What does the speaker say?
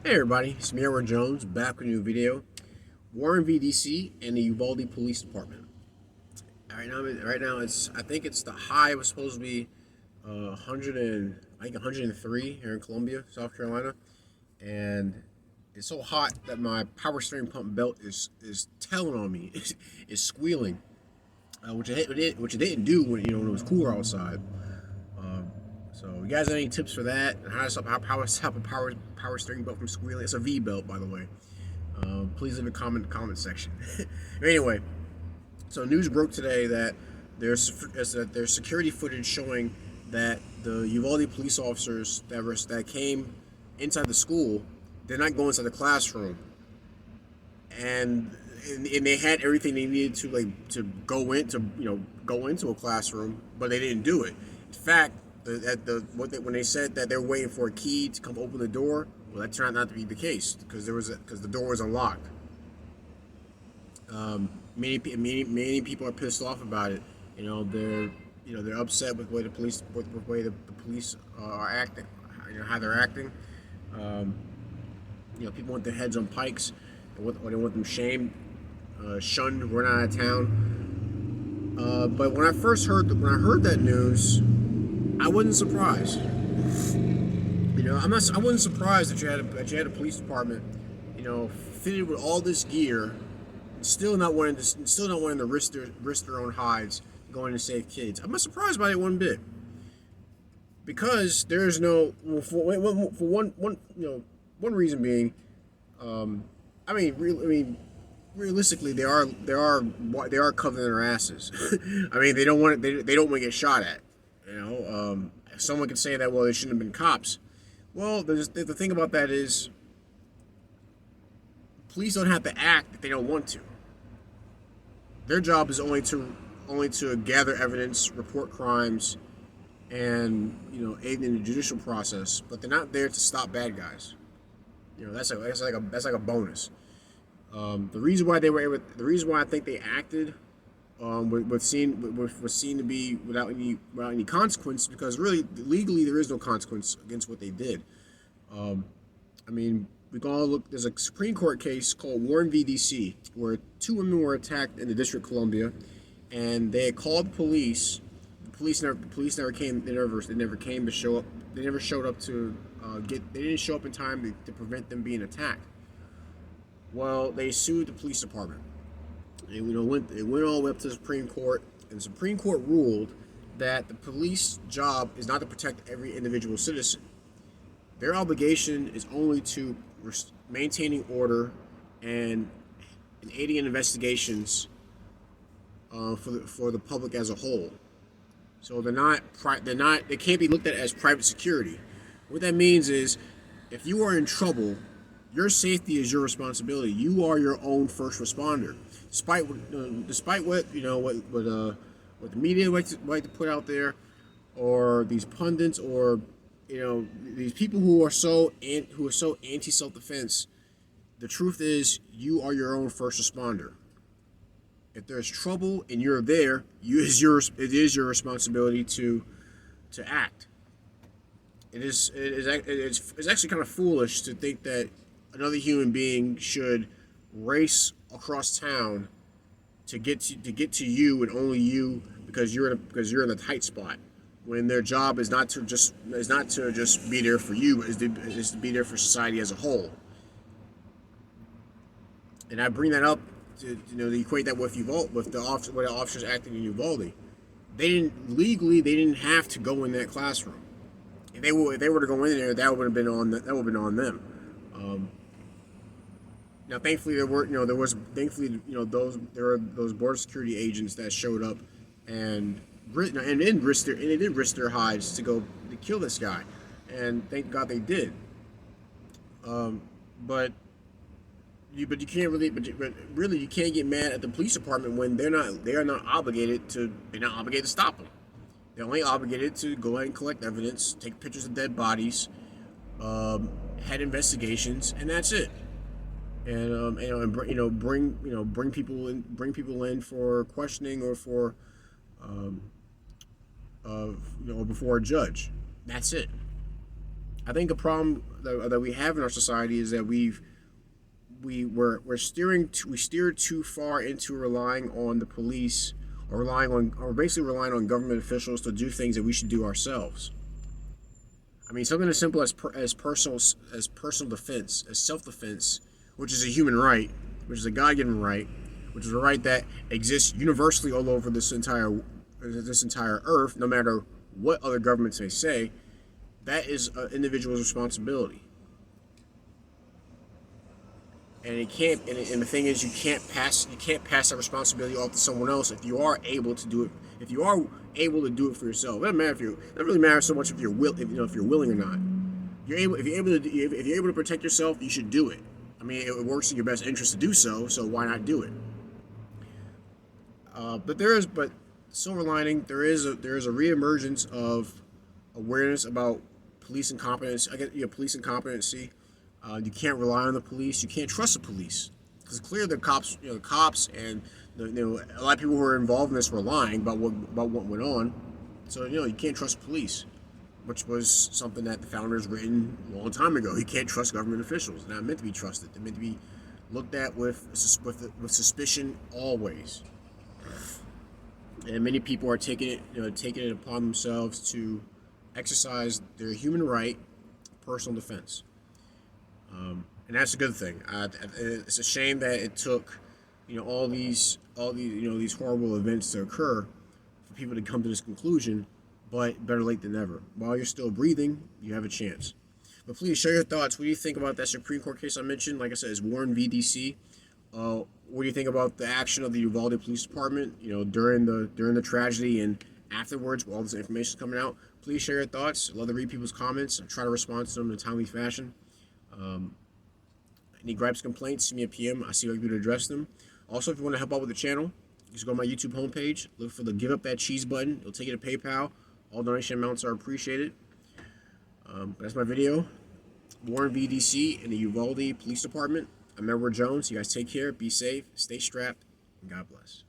Hey everybody, it's me, Edward Jones, back with a new video. Warren VDC and the Uvalde Police Department. Right now, I think it's the high was supposed to be 103 here in Columbia, South Carolina, and it's so hot that my power steering pump belt is telling on me, is squealing, which it didn't do when it was cooler outside. So, you guys have any tips for that? And how to stop a power steering belt from squealing? It's a V belt, by the way. Please leave a comment in the comment section. Anyway, so news broke today that there's security footage showing that the Uvalde police officers that came inside the school, they're not going inside the classroom, and they had everything they needed to go into a classroom, but they didn't do it. In fact, when they said that they're waiting for a key to come open the door, well, that turned out not to be the case because the door was unlocked. Many people are pissed off about it. They're upset with the way the police are acting. How they're acting. People want their heads on pikes, or they want them shamed, shunned, run out of town. But when I heard that news, I wasn't surprised. I wasn't surprised that you had a police department, fitted with all this gear, still not wanting to risk their own hides going to save kids. I'm not surprised by it one bit, because there is no one reason being, realistically, they are covering their asses. They don't want it, they don't want to get shot at. Someone could say that, well, they shouldn't have been cops. Well, the thing about that is, police don't have to act if they don't want to. Their job is only to gather evidence, report crimes, and aid in the judicial process. But they're not there to stop bad guys. That's like a bonus. The reason why I think they acted was seen to be without any consequence, because really legally there is no consequence against what they did. We can all look. There's a Supreme Court case called Warren v. DC, where two women were attacked in the District of Columbia, and they had called the police. The police never came. They never came to show up. They never showed up to They didn't show up in time to prevent them being attacked. Well, they sued the police department. It went all the way up to the Supreme Court, and the Supreme Court ruled that the police job is not to protect every individual citizen. Their obligation is only to maintaining order and aiding in investigations for the public as a whole. So they can't be looked at as private security. What that means is, if you are in trouble, your safety is your responsibility. You are your own first responder. Despite what the media like to put out there, or these pundits, or these people who are so anti self-defense, the truth is, you are your own first responder. If there's trouble and you're there, it is your responsibility to act. It's actually kind of foolish to think that another human being should race across town to get to you, and only you, because you're in a tight spot, when their job is not to just be there for you, but is to be there for society as a whole. And I bring that up to equate that with the officers acting in Uvalde. They didn't have to go in that classroom. If they were to go in there, that would have been on them. Now, thankfully, there were those border security agents that showed up and did risk their hides to kill this guy, and thank God they did. But you can't get mad at the police department when they are not obligated to stop them. They're only obligated to go ahead and collect evidence, take pictures of dead bodies, head investigations, and that's it. And bring people in for questioning, or for before a judge. That's it. I think a problem that we have in our society is that we steer too far into relying on the police, or basically relying on government officials to do things that we should do ourselves. I mean, something as simple as personal defense, as self defense, which is a human right, which is a God given right, which is a right that exists universally all over this entire earth, no matter what other governments may say. That is an individual's responsibility. And it can't. And the thing is, you can't pass that responsibility off to someone else if you are able to do it. If you are able to do it for yourself, it doesn't matter if you. It doesn't really matter so much if you're willing or not. You're able. If you're able to protect yourself, you should do it. I mean, it works in your best interest to do so. So why not do it? But silver lining, there is a reemergence of awareness about police incompetence. I get police incompetency. You can't rely on the police. You can't trust the police because clearly the cops and a lot of people who were involved in this were lying about what went on. So you can't trust police, which was something that the founders written a long time ago. You can't trust government officials. They're not meant to be trusted. They're meant to be looked at with suspicion always. And many people are taking it upon themselves to exercise their human right, personal defense. And that's a good thing. It's a shame that it took, these horrible events to occur for people to come to this conclusion. But better late than never. While you're still breathing, you have a chance. But please share your thoughts. What do you think about that Supreme Court case I mentioned? Like I said, it's Warren v. DC. What do you think about the action of the Uvalde Police Department? During the tragedy and afterwards, with all this information coming out. Please share your thoughts. I love to read people's comments. I try to respond to them in a timely fashion. Any gripes, complaints, send me a PM. I see what I can do to address them. Also, if you want to help out with the channel, just go to my YouTube homepage. Look for the Give Up That Cheese button. It'll take you to PayPal. All donation amounts are appreciated. That's my video. Warren v. DC and the Uvalde Police Department. I'm Edward Jones. You guys take care. Be safe. Stay strapped. And God bless.